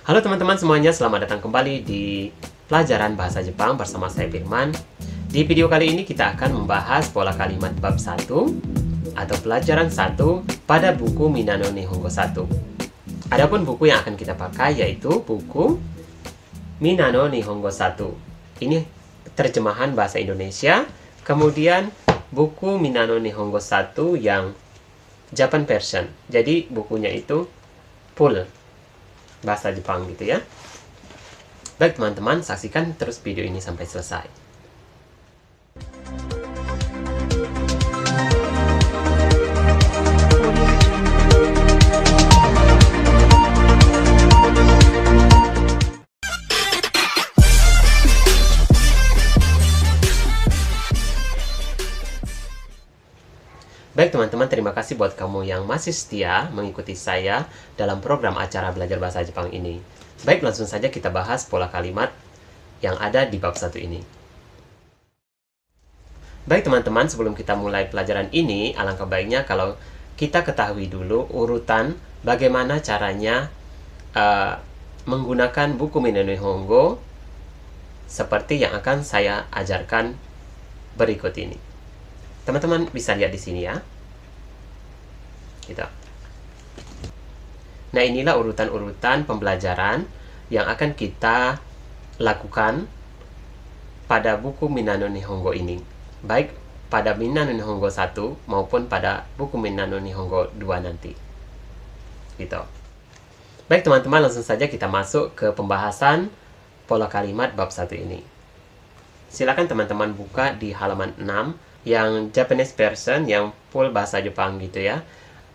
Halo teman-teman semuanya, selamat datang kembali di pelajaran bahasa Jepang bersama saya Firman. Di video kali ini kita akan membahas pola kalimat bab 1 atau pelajaran 1 pada buku Minano Nihongo 1. Adapun buku yang akan kita pakai yaitu buku Minano Nihongo 1. Ini terjemahan bahasa Indonesia. Kemudian buku Minano Nihongo 1 yang Japan version. Jadi bukunya itu full bahasa Jepang gitu ya. Baik teman-teman, saksikan terus video ini sampai selesai. Baik teman-teman, terima kasih buat kamu yang masih setia mengikuti saya dalam program acara belajar bahasa Jepang ini. Baik, langsung saja kita bahas pola kalimat yang ada di bab 1 ini. Baik teman-teman, sebelum kita mulai pelajaran ini, alangkah baiknya kalau kita ketahui dulu urutan bagaimana caranya menggunakan buku Minano Nihongo seperti yang akan saya ajarkan berikut ini. Teman-teman bisa lihat di sini ya. Gitu. Nah, inilah urutan-urutan pembelajaran yang akan kita lakukan pada buku Minano Nihongo ini. Baik pada Minano Nihongo 1 maupun pada buku Minano Nihongo 2 nanti. Gitu. Baik teman-teman, langsung saja kita masuk ke pembahasan pola kalimat bab 1 ini. Silakan teman-teman buka di halaman 6 yang Japanese version yang full bahasa Jepang gitu ya,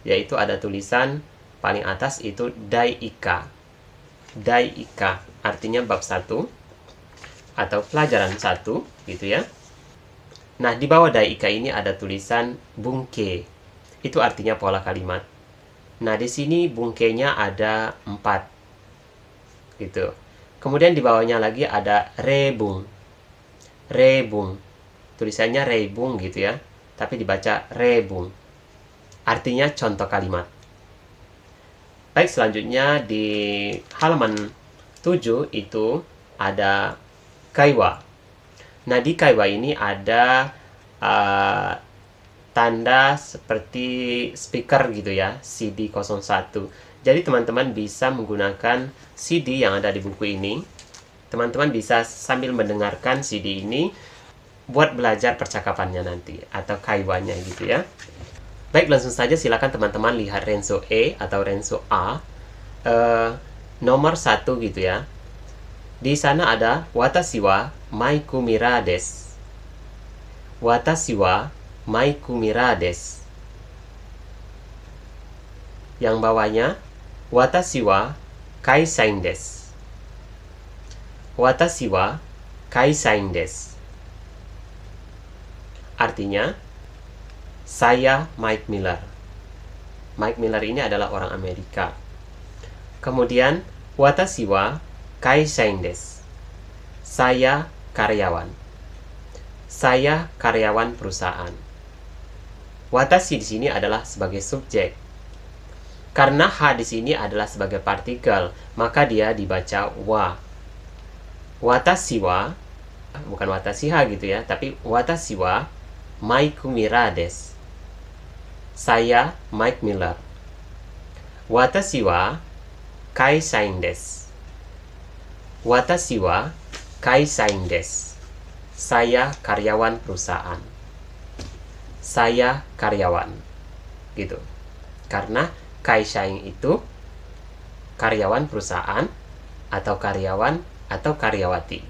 yaitu ada tulisan paling atas itu Dai-ika. Dai-ika artinya bab 1 atau pelajaran 1 gitu ya. Nah, di bawah Dai-ika ini ada tulisan Bunke. Itu artinya pola kalimat. Nah, di sini bungkenya ada 4 gitu. Kemudian di bawahnya lagi ada Rebung. Rebung. Tulisannya Rebung gitu ya, tapi dibaca Rebung. Artinya contoh kalimat. Baik, selanjutnya di halaman 7 itu ada Kaiwa. Nah, di Kaiwa ini ada tanda seperti speaker gitu ya, CD01. Jadi teman-teman bisa menggunakan CD yang ada di buku ini. Teman-teman bisa sambil mendengarkan CD ini buat belajar percakapannya nanti atau kaiwanya gitu ya. Baik, langsung saja silakan teman-teman lihat Renso E atau Renso A nomor 1 gitu ya. Di sana ada Watashi wa Maiku Mira desu. Watashi wa Maiku Mira desu. Yang bawahnya Watashi wa Kaisain desu. Watashi wa Kaisain desu. Artinya, saya Mike Miller. Mike Miller ini adalah orang Amerika. Kemudian, watashi wa kaisain desu. Saya karyawan. Saya karyawan perusahaan. Watashi di sini adalah sebagai subjek. Karena ha di sini adalah sebagai partikel, maka dia dibaca wa. Watashi wa, bukan watashi ha gitu ya, tapi watashi wa Maiku Mira desu. Saya Mike Miller. Watashi wa kaisain desu. Watashi wa kaisain desu. Saya karyawan perusahaan. Saya karyawan. Gitu. Karena kaisain itu karyawan perusahaan atau karyawan atau karyawati.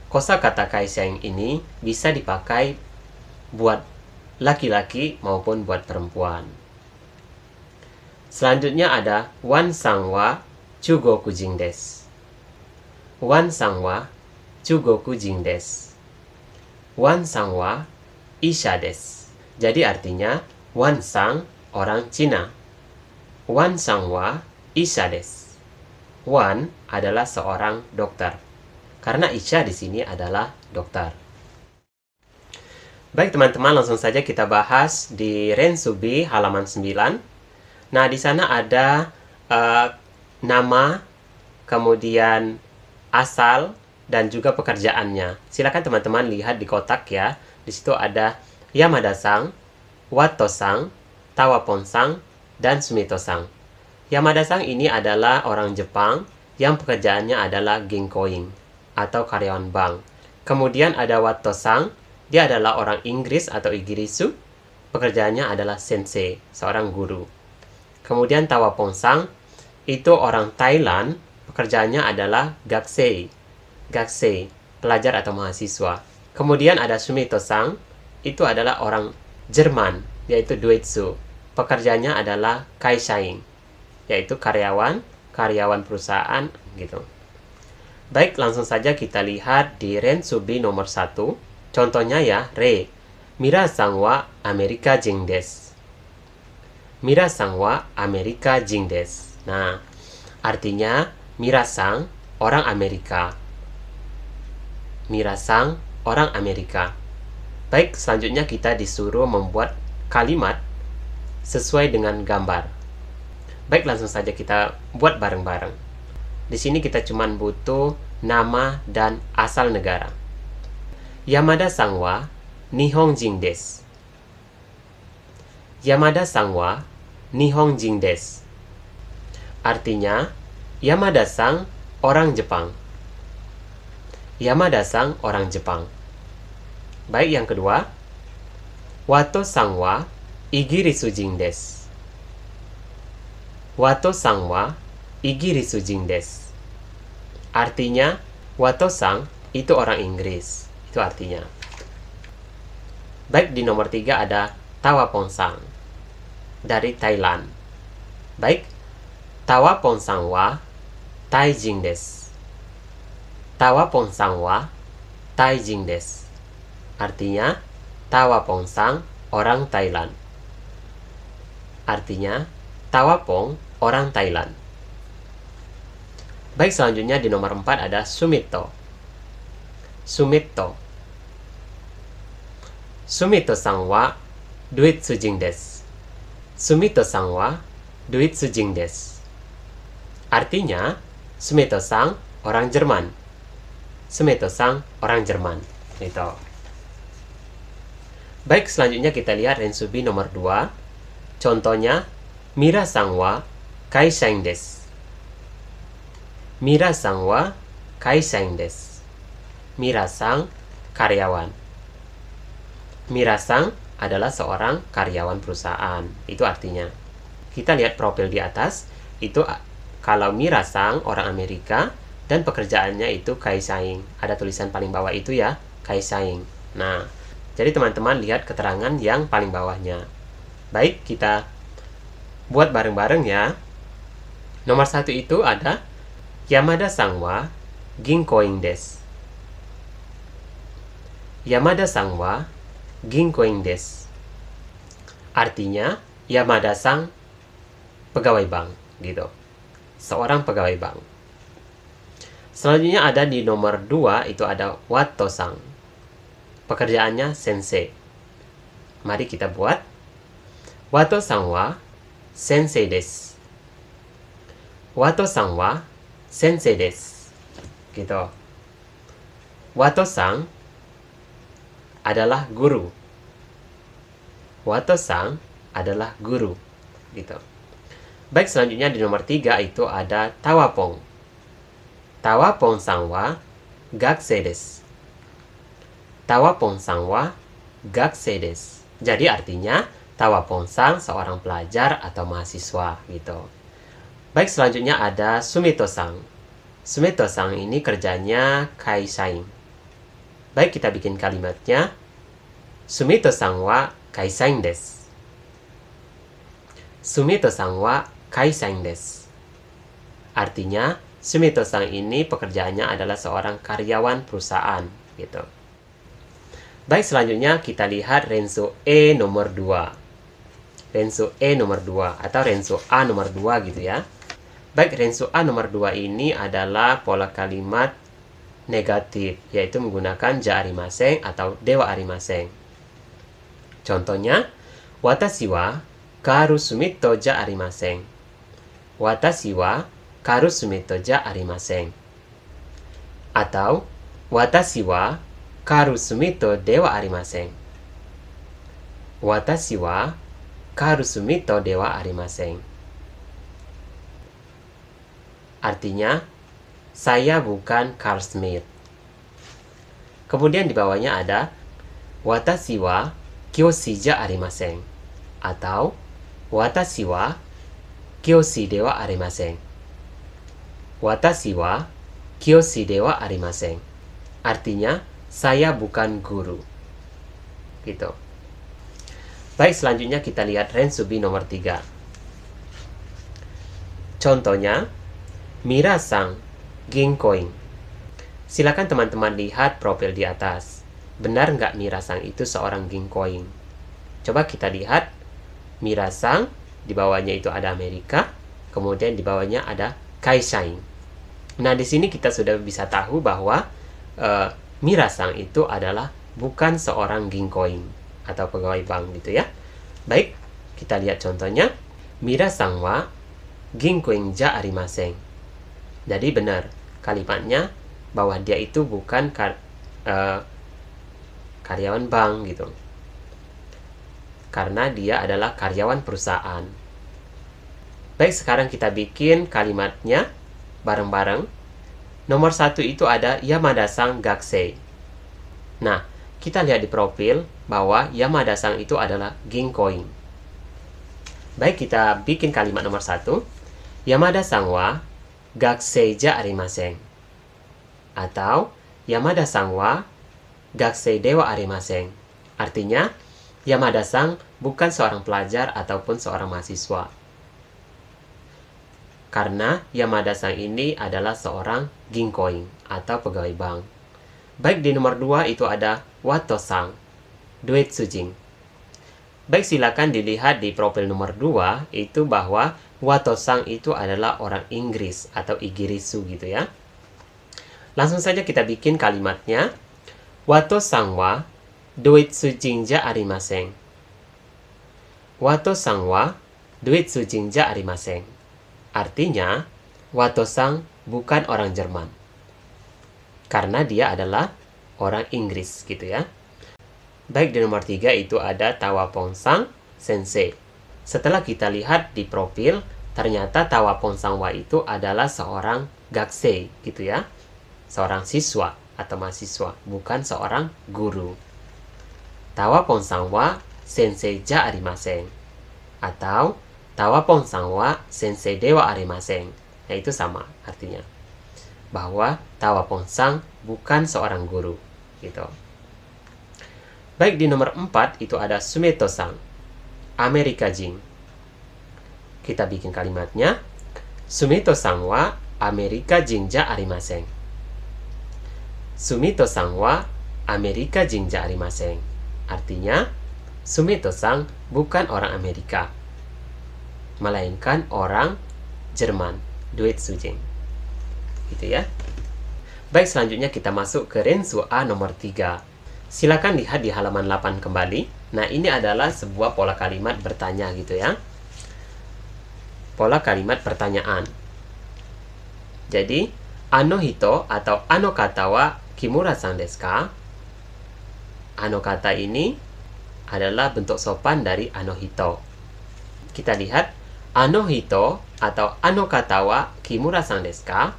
Kosakata kaisain ini bisa dipakai buat laki-laki maupun buat perempuan. Selanjutnya ada Wan-san wa chugokujin desu. Wan-san wa chugokujin desu. Wan-san wa isha desu. Jadi artinya Wan-san orang Cina. Wan-san wa isha desu. Wan adalah seorang dokter. Karena isha di sini adalah dokter. Baik teman-teman, langsung saja kita bahas di Rensubi halaman 9. Nah, di sana ada nama kemudian asal, dan juga pekerjaannya. Silakan teman-teman lihat di kotak ya. Di situ ada Yamada-san, Wato-san, Tawapon-san, dan Sumito-san. Yamada-san ini adalah orang Jepang yang pekerjaannya adalah ginkoing atau karyawan bank. Kemudian ada Wato-san, dia adalah orang Inggris atau igirisu. Pekerjaannya adalah sensei, seorang guru. Kemudian Tawapon-san itu orang Thailand, pekerjaannya adalah gakusei, pelajar atau mahasiswa. Kemudian ada Sumito-san, itu adalah orang Jerman, yaitu doitsu. Pekerjaannya adalah kaishain, yaitu karyawan perusahaan gitu. Baik, langsung saja kita lihat di Rensubi nomor 1. Contohnya ya, Re. Mira-san wa Amerika jin desu. Mira-san wa Amerika jin desu. Nah, artinya Mira-san orang Amerika. Mira-san orang Amerika. Baik, selanjutnya kita disuruh membuat kalimat sesuai dengan gambar. Baik, langsung saja kita buat bareng-bareng. Di sini kita cuma butuh nama dan asal negara. Yamada-san wa Nihonjin desu. Yamada-san wa Nihonjin desu. Artinya, Yamada-san orang Jepang. Yamada-san orang Jepang. Baik, yang kedua. Wato-san wa Igirisu-jin desu. Wato-san wa Igirisu-jin desu. Artinya, Wato-san itu orang Inggris. Itu artinya. Baik, di nomor 3 ada Tawapon-san dari Thailand. Baik, Tawapon-san wa Taijin desu. Tawapon-san wa Taijin desu. Artinya, Tawapon-san orang Thailand. Artinya, Tawapon orang Thailand. Baik, selanjutnya di nomor 4 ada Sumito. Sumito. Sumito-san wa doitsu-jin desu. Sumito-san wa doitsu-jin desu. Artinya, Sumito-san orang Jerman. Sumito-san orang Jerman. Itu. Baik, selanjutnya kita lihat Rensubi nomor 2. Contohnya, Mira-san wa kaishain desu. Mira-san wa kaishain desu. Mira-san karyawan. Mira-san adalah seorang karyawan perusahaan. Itu artinya. Kita lihat profil di atas. Itu kalau Mira-san orang Amerika dan pekerjaannya itu kaishain. Ada tulisan paling bawah itu ya, kaishain. Nah, jadi teman-teman lihat keterangan yang paling bawahnya. Baik, kita buat bareng-bareng ya. Nomor 1 itu ada Yamada-san wa ginkoing desu. Yamada-san wa ginkoing desu. Artinya, Yamada-san pegawai bank, gitu. Seorang pegawai bank. Selanjutnya ada di nomor 2, itu ada Wato-san. Pekerjaannya sensei. Mari kita buat. Wato-san wa sensei desu. Wato-san wa sensei desu. Gitu. Wato-san adalah guru. Wato-san adalah guru. Gitu. Baik, selanjutnya di nomor 3 itu ada Tawapon. Tawapon-san wa gakusei desu. Tawapon-san wa gakusei desu. Jadi artinya Tawapon-san seorang pelajar atau mahasiswa gitu. Baik, selanjutnya ada Sumito-san. Sumito-san ini kerjanya kaishain. Baik, kita bikin kalimatnya. Sumito-san wa kaishain desu. Sumito-san wa kaishain desu. Artinya, Sumito-san ini pekerjaannya adalah seorang karyawan perusahaan gitu. Baik, selanjutnya kita lihat Rensu E nomor 2. Rensu E nomor 2 atau Rensu A nomor 2 gitu ya. Baik, Rensu A nomor 2 ini adalah pola kalimat negatif, yaitu menggunakan ja arimasen atau dewa arimasen. Contohnya, watashi wa karu sumito ja arimasen. Watashi wa karu sumeto ja arimasen. Atau, watashi wa karu sumeto dewa arimasen. Watashi wa karu sumeto dewa arimasen. Artinya, saya bukan Carl Smith. Kemudian di bawahnya ada watashi wa kyoshi ja arimasen. Atau watashi wa kyoshi dewa arimasen. Watashi wa kyoshi dewa arimasen. Artinya, saya bukan guru. Gitu. Baik, selanjutnya kita lihat rensubi nomor 3. Contohnya, Mira-san ginkoin. Silakan teman-teman lihat profil di atas. Benar nggak Mira-san itu seorang ginkoin? Coba kita lihat. Mira-san, di bawahnya itu ada Amerika, kemudian di bawahnya ada kaishain. Nah, di sini kita sudah bisa tahu bahwa Mira-san itu adalah bukan seorang ginkoin atau pegawai bank gitu ya. Baik, kita lihat contohnya. Mira-san wa ginkoin ja arimasen. Jadi benar kalimatnya bahwa dia itu bukan karyawan bank gitu. Karena dia adalah karyawan perusahaan. Baik, sekarang kita bikin kalimatnya bareng-bareng. Nomor 1 itu ada Yamada-san gakusei. Nah, kita lihat di profil bahwa Yamada-san itu adalah ginkoin. Baik, kita bikin kalimat nomor 1. Yamada-san wa gakusei ja arimasen. Atau Yamada-san wa gakusei dewa arimasen. Artinya, Yamada-san bukan seorang pelajar ataupun seorang mahasiswa. Karena Yamada-san ini adalah seorang ginkoin atau pegawai bank. Baik, di nomor 2 itu ada Wato-san, doetsujin. Baik, silakan dilihat di profil nomor 2 itu bahwa Wato-san itu adalah orang Inggris atau igirisu gitu ya. Langsung saja kita bikin kalimatnya. Wato-san wa doetsujin ja arimasen. Wato-san wa doetsujin ja arimasen. Artinya, Wato-san bukan orang Jerman. Karena dia adalah orang Inggris gitu ya. Baik, di nomor 3 itu ada Tawapong-san sensei. Setelah kita lihat di profil, ternyata Tawapong-san wa itu adalah seorang gakusei gitu ya. Seorang siswa atau mahasiswa, bukan seorang guru. Tawapong-san wa sensei ja arimasen. Atau Tawapong-san wa sensei dewa arimasen. Nah, itu sama artinya. Bahwa Tawapong-san bukan seorang guru gitu. Baik, di nomor 4 itu ada Sumeto-san, Amerika jin. Kita bikin kalimatnya. Sumeto-san wa Amerika jin ja arimasen. Sumeto-san wa Amerika jin ja arimasen. Artinya, Sumeto-san bukan orang Amerika, melainkan orang Jerman, doetsujin. Gitu ya. Baik, selanjutnya kita masuk ke rensu A nomor 3. Silakan lihat di halaman 8 kembali. Nah, ini adalah sebuah pola kalimat bertanya gitu ya. Pola kalimat pertanyaan. Jadi, ano hito atau ano kata wa Kimura-san desu ka? Ano kata ini adalah bentuk sopan dari ano hito. Kita lihat, ano hito atau ano kata wa Kimura-san desu ka?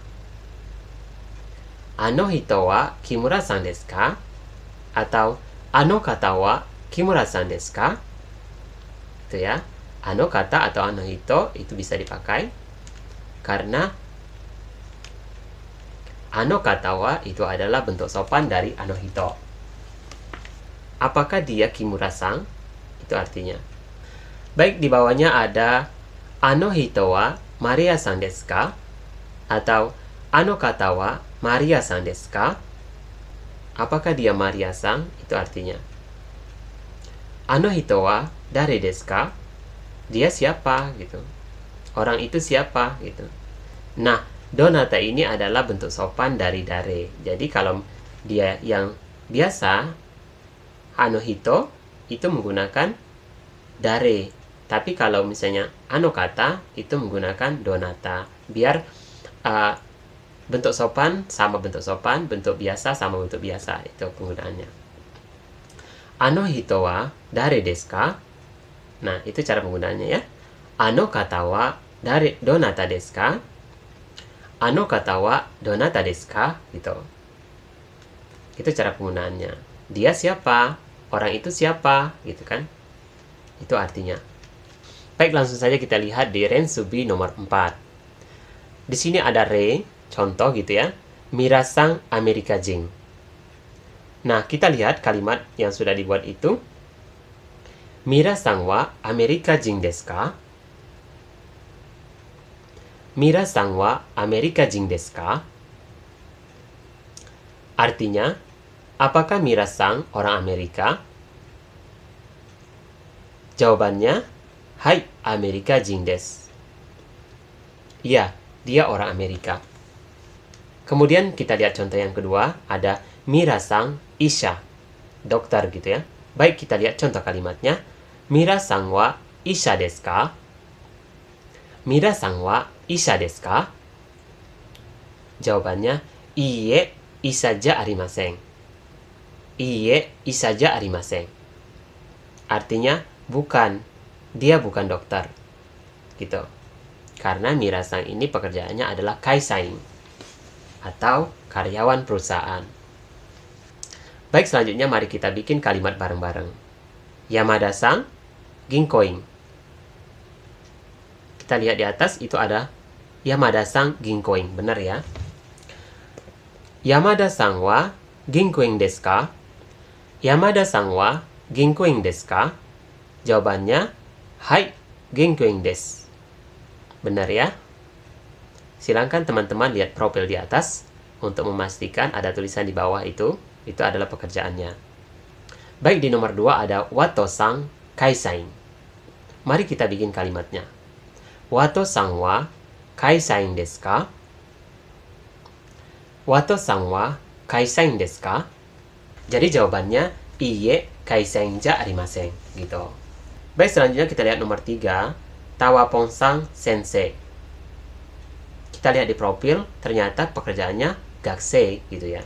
Ano hito wa Kimura-san desu ka? Atau ano kata wa Kimura-san desu ka? Itu ya. Ano kata atau ano hito itu bisa dipakai karena ano kata wa itu adalah bentuk sopan dari ano hito. Apakah dia Kimura-san? Itu artinya. Baik, di bawahnya ada ano hito wa Maria-san desu ka? Atau ano kata wa Maria-san desu ka? Apakah dia Maria-san? Itu artinya. Ano hito wa dare desu ka? Dia siapa gitu. Orang itu siapa gitu. Nah, donata ini adalah bentuk sopan dari dare. Jadi kalau dia yang biasa ano hito itu menggunakan dare. Tapi kalau misalnya ano kata itu menggunakan donata. Biar bentuk sopan sama bentuk sopan, bentuk biasa sama bentuk biasa. Itu penggunaannya. Ano hito wa dare desu ka? Nah, itu cara penggunaannya ya. Ano kata wa donata desu ka? Ano kata wa donata desu ka? Gitu. Itu cara penggunaannya. Dia siapa? Orang itu siapa? Gitu kan? Itu artinya. Baik, langsung saja kita lihat di Rensubi nomor 4. Di sini ada re, contoh gitu ya. Mirasang Amerika Jing. Nah, kita lihat kalimat yang sudah dibuat itu. Mirasang wa Amerika Jing desu ka? Mirasang wa Amerika Jing desu ka? Artinya, apakah Mirasang orang Amerika? Jawabannya, hai, Amerika Jing desu. Iya, dia orang Amerika. Kemudian kita lihat contoh yang kedua, ada Mirasang Isha, dokter gitu ya. Baik, kita lihat contoh kalimatnya. Mirasang wa Isha desu ka? Mirasang wa Isha desu ka? Jawabannya, iie, isha ja arimasen. Iie, isha ja arimasen. Artinya, bukan, dia bukan dokter. Gitu. Karena Mirasang ini pekerjaannya adalah kaisain atau karyawan perusahaan. Baik, selanjutnya mari kita bikin kalimat bareng-bareng. Yamada-san, ginkoin. Kita lihat di atas itu ada Yamada-san ginkoin, benar ya? Yamada-san wa ginkoin desu ka? Yamada-san wa ginkoin desu ka? Jawabannya, hai, ginkoin desu. Benar ya? Silakan teman-teman lihat profil di atas untuk memastikan ada tulisan di bawah itu adalah pekerjaannya. Baik, di nomor 2 ada Wato-san kaisain. Mari kita bikin kalimatnya. Wato-san wa kaisain desu ka? Wato-san wa kaisain desu ka? Jadi jawabannya, iie, kaisain ja arimasen. Gitu. Baik, selanjutnya kita lihat nomor 3. Tawapon-san sensei. Kita lihat di profil, ternyata pekerjaannya gakusei gitu ya.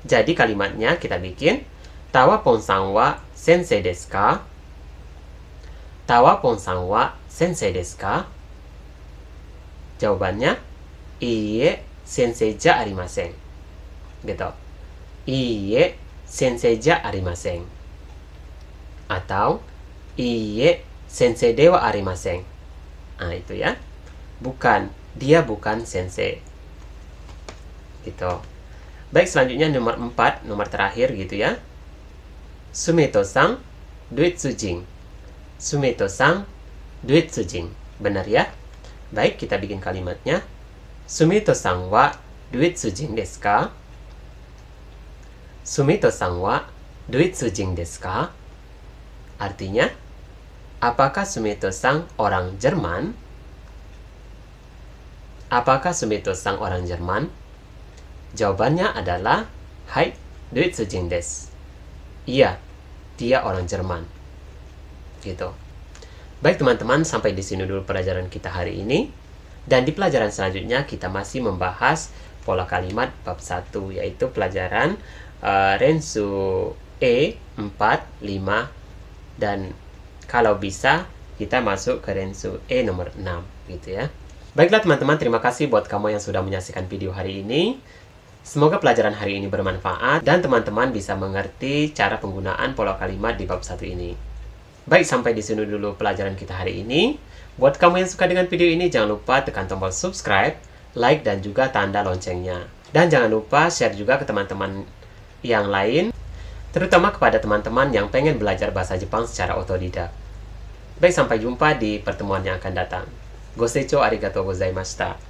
Jadi kalimatnya kita bikin, Tawapon-san wa sensei desu ka? Tawapon-san wa sensei desu ka? Jawabannya, iie, sensei ja arimasen. Gitu. Iie, sensei ja arimasen. Atau, iie, sensei de wa arimasen. Nah, itu ya. Bukan, dia bukan sensei. Gitu. Baik, selanjutnya nomor 4, nomor terakhir gitu ya. Sumeto-san, duit tsujin. Sumeto-san, duit tsujin. Benar ya? Baik, kita bikin kalimatnya. Sumeto-san wa duit tsujin desu ka? Sumeto-san wa duit tsujin desu ka? Artinya, apakah Sumeto-san orang Jerman? Apakah Sumeto-san orang Jerman? Jawabannya adalah, hai, duit tsujin desu. Iya, dia orang Jerman. Gitu. Baik teman-teman, sampai di sini dulu pelajaran kita hari ini. Dan di pelajaran selanjutnya kita masih membahas pola kalimat bab 1, yaitu pelajaran Rensu E 4, 5, dan kalau bisa kita masuk ke Rensu E nomor 6 gitu ya. Baiklah teman-teman, terima kasih buat kamu yang sudah menyaksikan video hari ini. Semoga pelajaran hari ini bermanfaat dan teman-teman bisa mengerti cara penggunaan pola kalimat di bab 1 ini. Baik, sampai di sini dulu pelajaran kita hari ini. Buat kamu yang suka dengan video ini, jangan lupa tekan tombol subscribe, like, dan juga tanda loncengnya. Dan jangan lupa share juga ke teman-teman yang lain, terutama kepada teman-teman yang pengen belajar bahasa Jepang secara otodidak. Baik, sampai jumpa di pertemuan yang akan datang. Gosecho arigatou gozaimashita.